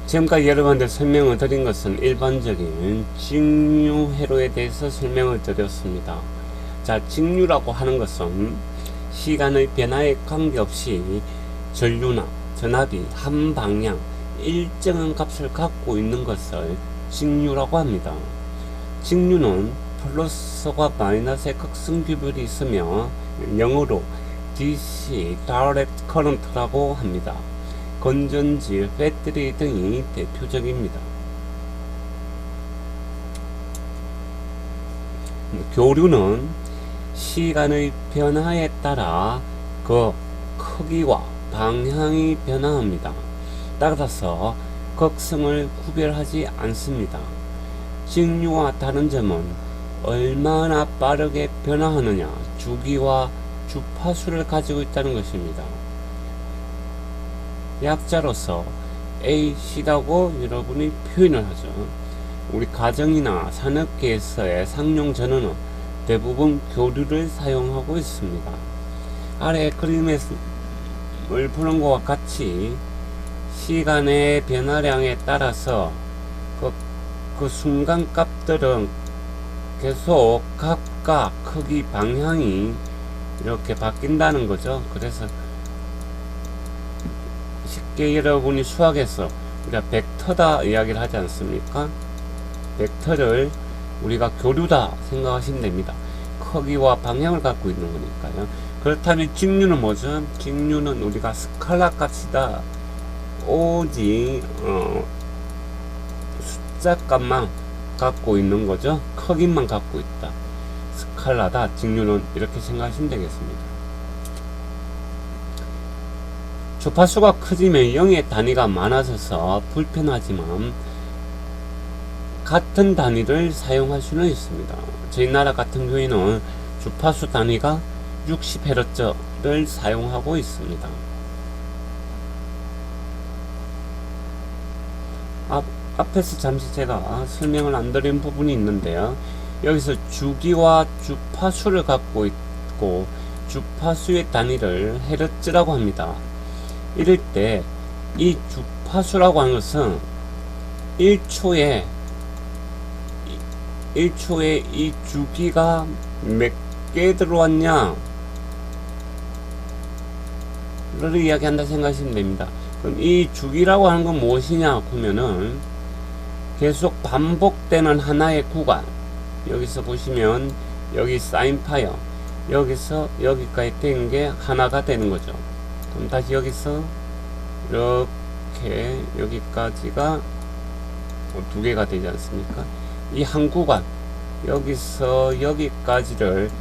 지금까지 여러분들 설명을 드린 것은 일반적인 직류 회로에 대해서 설명을 드렸습니다. 자, 직류라고 하는 것은 시간의 변화에 관계없이 전류나 전압이 한 방향 일정한 값을 갖고 있는 것을 직류라고 합니다. 직류는 플러스와 마이너스의 극성 규율이 있으며 영어로 DC Direct Current라고 합니다. 건전지, 배터리 등이 대표적입니다. 교류는 시간의 변화에 따라 그 크기와 방향이 변화합니다. 따라서 극성을 구별하지 않습니다. 직류와 다른 점은 얼마나 빠르게 변화하느냐, 주기와 주파수를 가지고 있다는 것입니다. 약자로서 AC라고 여러분이 표현을 하죠. 우리 가정이나 산업계에서의 상용 전원은 대부분 교류를 사용하고 있습니다. 아래 그림을 보는 것과 같이 시간의 변화량에 따라서 그 순간 값들은 계속 각각 크기 방향이 이렇게 바뀐다는 거죠. 그래서 쉽게 여러분이 수학에서 우리가 벡터다 이야기를 하지 않습니까? 벡터를 우리가 교류다 생각하시면 됩니다. 크기와 방향을 갖고 있는 거니까요. 그렇다면 직류는 뭐죠? 직류는 우리가 스칼라 값이다. 오직 숫자 값만 갖고 있는 거죠. 크기만 갖고 있다. 스칼라다. 직류는 이렇게 생각하시면 되겠습니다. 주파수가 커지면 0의 단위가 많아져서 불편하지만 같은 단위를 사용할 수는 있습니다. 저희 나라 같은 경우에는 주파수 단위가 60Hz를 사용하고 있습니다. 앞에서 잠시 제가 설명을 안 드린 부분이 있는데요. 여기서 주기와 주파수를 갖고 있고 주파수의 단위를 헤르츠라고 합니다. 이럴 때 이 주파수라고 하는 것은 1초에 이 주기가 몇 개 들어왔냐 를 이야기한다 생각하시면 됩니다. 그럼 이 주기라고 하는 건 무엇이냐 하면은 계속 반복되는 하나의 구간, 여기서 보시면 여기 사인파요, 여기서 여기까지 된 게 하나가 되는 거죠. 그럼 다시 여기서 이렇게 여기까지가 두 개가 되지 않습니까? 이 한 구간, 여기서 여기까지를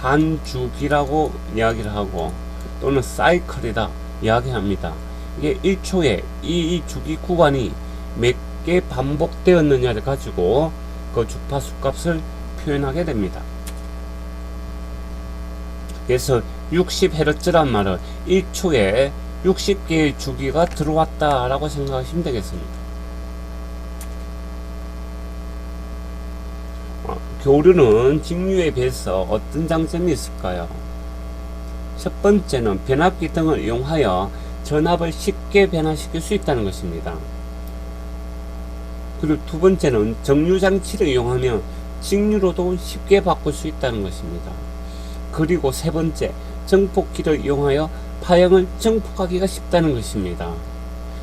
한 주기라고 이야기를 하고 또는 사이클이다 이야기합니다. 이게 1초에 이 주기 구간이 몇 개 반복되었느냐를 가지고 그 주파수 값을 표현하게 됩니다. 그래서 60Hz란 말은 1초에 60개의 주기가 들어왔다 라고 생각하시면 되겠습니다. 교류는 직류에 비해서 어떤 장점이 있을까요? 첫 번째는 변압기 등을 이용하여 전압을 쉽게 변화시킬 수 있다는 것입니다. 그리고 두 번째는 정류장치를 이용하면 직류로도 쉽게 바꿀 수 있다는 것입니다. 그리고 세 번째, 정폭기를 이용하여 파형을 정폭하기가 쉽다는 것입니다.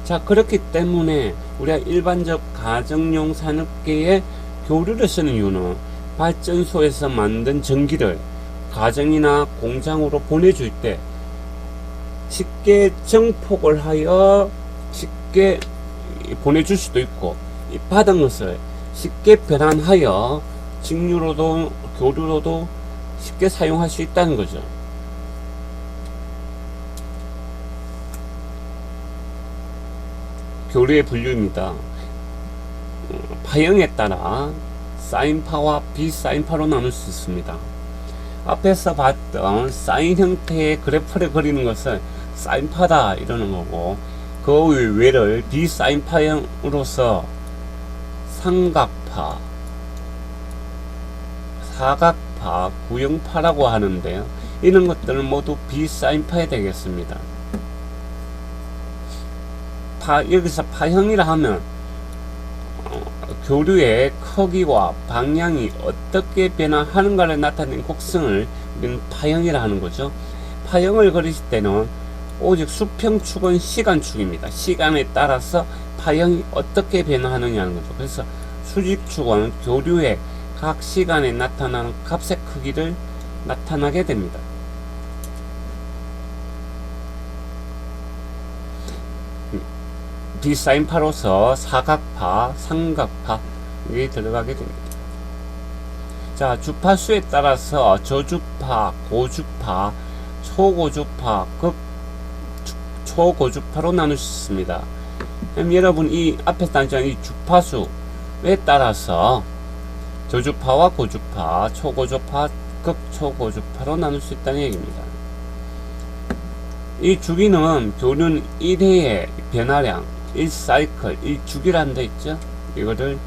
자, 그렇기 때문에 우리가 일반적 가정용 산업계에 교류를 쓰는 이유는 발전소에서 만든 전기를 가정이나 공장으로 보내줄 때 쉽게 정폭을 하여 쉽게 보내줄 수도 있고, 이 받은 것을 쉽게 변환하여 직류로도 교류로도 쉽게 사용할 수 있다는 거죠. 교류의 분류입니다. 파형에 따라 사인파와 비사인파로 나눌 수 있습니다. 앞에서 봤던 사인 형태의 그래프를 그리는 것을 사인파다 이러는 거고, 그 외를 비사인파형으로서 삼각파, 사각파, 구형파라고 하는데요. 이런 것들은 모두 비사인파에 되겠습니다. 여기서 파형이라 하면 교류의 크기와 방향이 어떻게 변화하는가를 나타낸 곡선을 우리는 파형이라 하는 거죠. 파형을 그리실 때는 오직 수평축은 시간축입니다. 시간에 따라서 파형이 어떻게 변화하느냐는 거죠. 그래서 수직축은 교류의 각 시간에 나타나는 값의 크기를 나타나게 됩니다. 비사인파로서 사각파, 삼각파 이 들어가게 됩니다. 자, 주파수에 따라서 저주파, 고주파, 초고주파, 초고주파로 나눌 수 있습니다. 그럼 여러분 이 앞에서 나왔던 이 주파수에 따라서 저주파와 고주파, 초고주파, 극초고주파로 나눌 수 있다는 얘기입니다. 이 주기는 교륜 1회의 변화량, 1사이클, 1주기라는 데 있죠? 이거를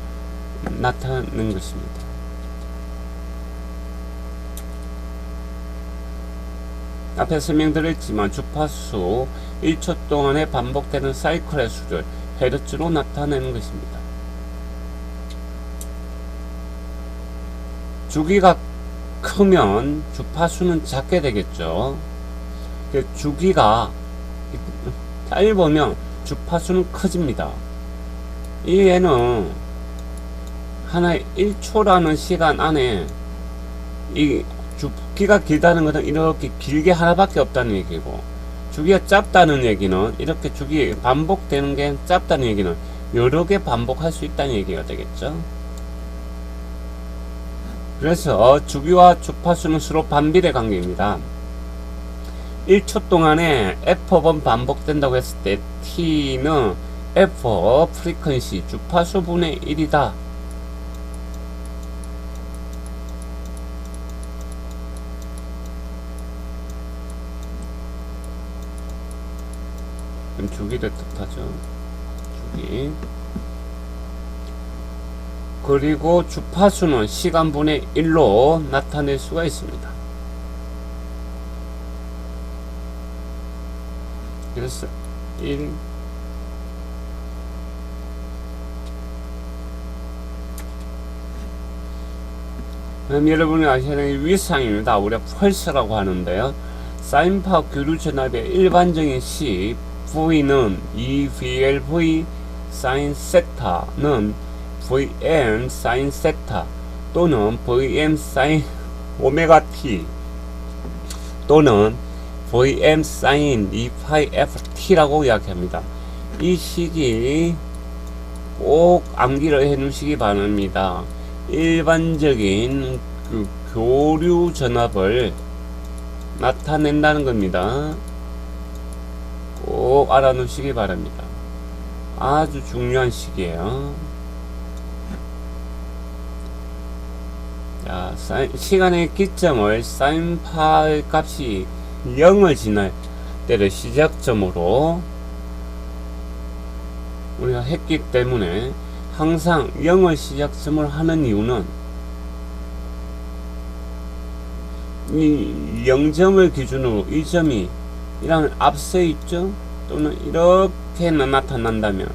나타내는 것입니다. 앞에 설명드렸지만 주파수 1초 동안에 반복되는 사이클의 수를 헤르츠로 나타내는 것입니다. 주기가 크면 주파수는 작게 되겠죠. 주기가 짧으면 주파수는 커집니다. 얘는 하나의 1초라는 시간 안에 이 주기가 길다는 것은 이렇게 길게 하나밖에 없다는 얘기고, 주기가 짧다는 얘기는 이렇게 주기 반복되는 게 짧다는 얘기는 여러 개 반복할 수 있다는 얘기가 되겠죠. 그래서 주기와 주파수는 서로 반비례 관계입니다. 1초 동안에 F번 반복된다고 했을 때 T는 F 프리퀀시 주파수 분의 1이다. 주기를 뜻하죠. 주기. 그리고 주파수는 시간분의 1로 나타낼 수가 있습니다. 그래서 1 그럼 여러분이 아셔야 되는 위상입니다. 우리가 펄스라고 하는데요. 사인파 교류 전압의 일반적인 시 V는 EVLV 사인 세타는 VM 사인 세타 또는 VM 사인 오메가 T 또는 VM 사인 2파이 FT라고 이야기합니다. 이 식이 꼭 암기를 해 놓으시기 바랍니다. 일반적인 그 교류 전압을 나타낸다는 겁니다. 꼭 알아 놓으시기 바랍니다. 아주 중요한 식이에요. 자, 시간의 기점을 사인파 값이 0을 지날 때를 시작점으로 우리가 했기 때문에 항상 0을 시작점을 하는 이유는 이 0점을 기준으로 이 점이 이랑 앞서 있죠? 또는 이렇게 나타난다면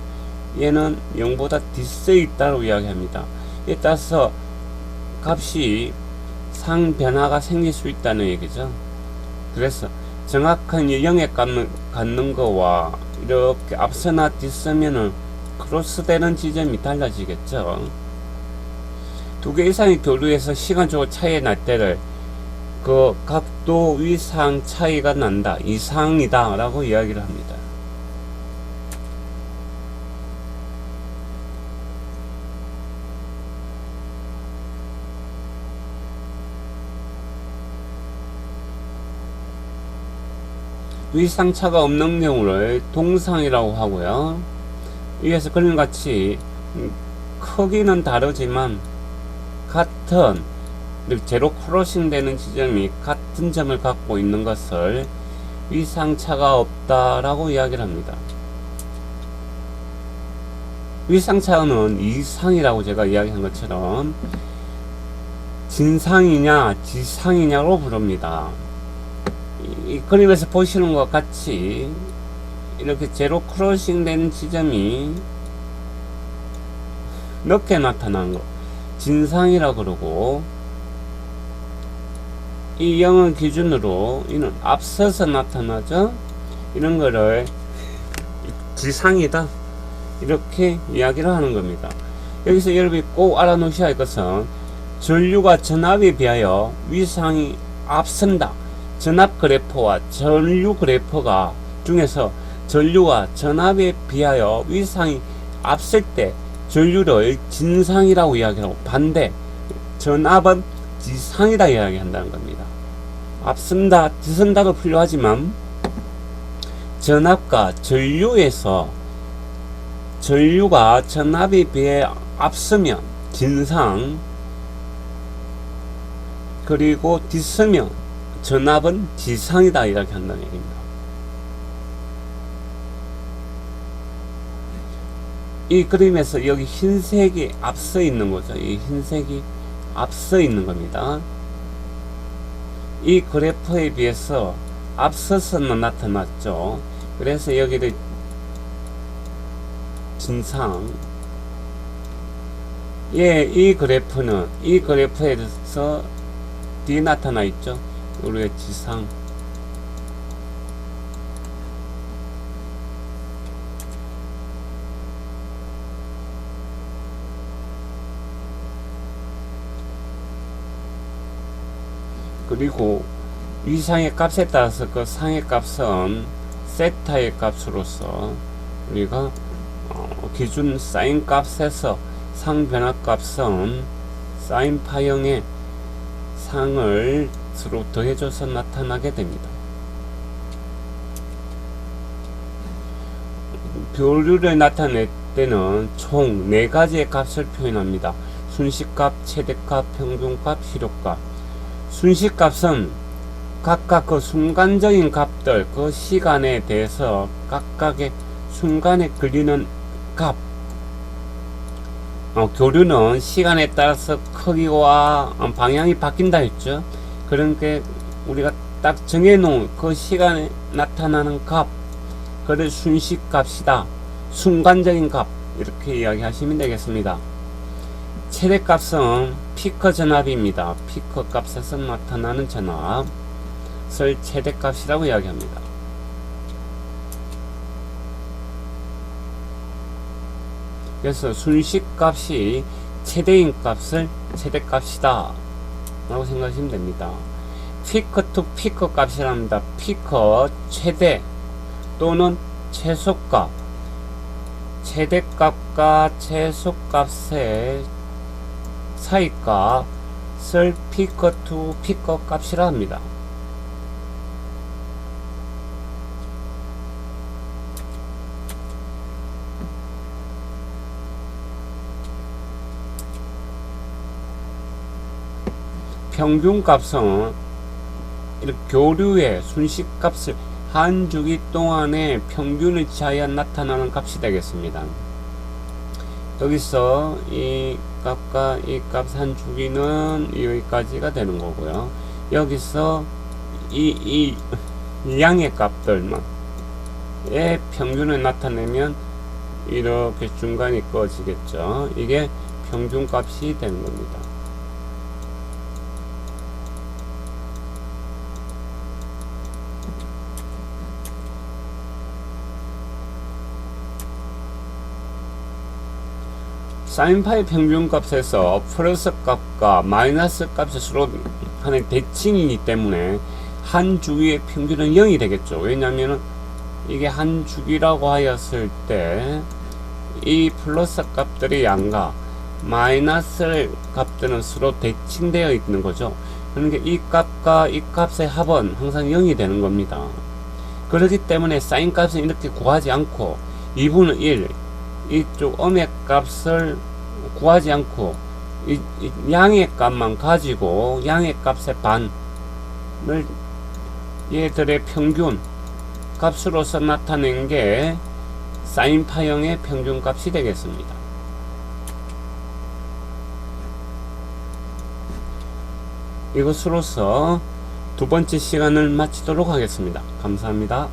얘는 0보다 뒤서 있다고 이야기합니다. 이에 따라서 값이 상변화가 생길 수 있다는 얘기죠. 그래서 정확한 0에 갖는 거와 이렇게 앞서나 뒤서면은 크로스되는 지점이 달라지겠죠. 두 개 이상의 교류에서 시간적으로 차이가 날 때를 그 각도 위상 차이가 난다, 이상이다 라고 이야기를 합니다. 위상차가 없는 경우를 동상이라고 하고요. 위에서 그림 같이 크기는 다르지만 같은 제로 크로싱 되는 지점이 같은 점을 갖고 있는 것을 위상차가 없다라고 이야기를 합니다. 위상차는 이상이라고 제가 이야기한 것처럼 진상이냐 지상이냐로 부릅니다. 이 그림에서 보시는 것 같이 이렇게 제로 크로싱 된 지점이 늦게 나타나는 거 진상이라 그러고, 이 0을 기준으로 이는 앞서서 나타나죠. 이런 거를 지상이다 이렇게 이야기를 하는 겁니다. 여기서 여러분이 꼭 알아놓으셔야 할 것은 전류가 전압에 비하여 위상이 앞선다. 전압 그래프와 전류 그래프가 중에서 전류가 전압에 비하여 위상이 앞설 때 전류를 진상이라고 이야기하고, 반대 전압은 지상이라 이야기한다는 겁니다. 앞선다, 뒤선다도 필요하지만 전압과 전류에서 전류가 전압에 비해 앞서면 진상, 그리고 뒤서면 전압은 지상이다 이렇게 한다는 얘기입니다. 이 그림에서 여기 흰색이 앞서 있는 거죠. 이 흰색이 앞서 있는 겁니다. 이 그래프에 비해서 앞서서는 나타났죠. 그래서 여기를 진상, 이 그래프는 이 그래프에서 뒤에 나타나 있죠. 우리의 지상. 그리고 위상의 값에 따라서 그 상의 값은 세타의 값으로서 우리가 기준 사인 값에서 상 변화 값은 사인 파형의 상을 서로 더해줘서 나타나게 됩니다. 교류를 나타낼 때는 총 4가지의 값을 표현합니다. 순식값, 최대값, 평균값, 실효값. 순식값은 각각 그 순간적인 값들, 그 시간에 대해서 각각의 순간에 걸리는 값. 교류는 시간에 따라서 크기와 방향이 바뀐다 했죠. 그러니까 우리가 딱 정해놓은 그 시간에 나타나는 값, 그를 순식값이다, 순간적인 값, 이렇게 이야기하시면 되겠습니다. 최대값은 피크 전압입니다. 피크 값에서 나타나는 전압을 최대값이라고 이야기합니다. 그래서 순식값이 최대인 값을 최대값이다 라고 생각하시면 됩니다. 피크 투 피크 값이랍니다. 피크 최대 또는 최소값, 최대값과 최소값의 사이값을 피크 투 피크 값이라 합니다. 평균값은 이렇게 교류의 순식값을 한 주기 동안의 평균을 취하여 나타나는 값이 되겠습니다. 여기서 이 값과 이 값 한 주기는 여기까지가 되는 거고요. 여기서 이 양의 값들만 의 평균을 나타내면 이렇게 중간이 꺼지겠죠. 이게 평균값이 되는 겁니다. 사인파의 평균값에서 플러스 값과 마이너스 값의 수로 하는 대칭이기 때문에 한 주기의 평균은 0이 되겠죠. 왜냐하면 이게 한 주기라고 하였을 때 이 플러스 값들의 양과 마이너스 값들은 서로 대칭되어 있는 거죠. 그러니까 이 값과 이 값의 합은 항상 0이 되는 겁니다. 그렇기 때문에 사인 값은 이렇게 구하지 않고 2분의 1 이쪽 음의 값을 구하지 않고 이 양의 값만 가지고 양의 값의 반을 얘들의 평균 값으로서 나타낸 게 사인파형의 평균값이 되겠습니다. 이것으로서 두 번째 시간을 마치도록 하겠습니다. 감사합니다.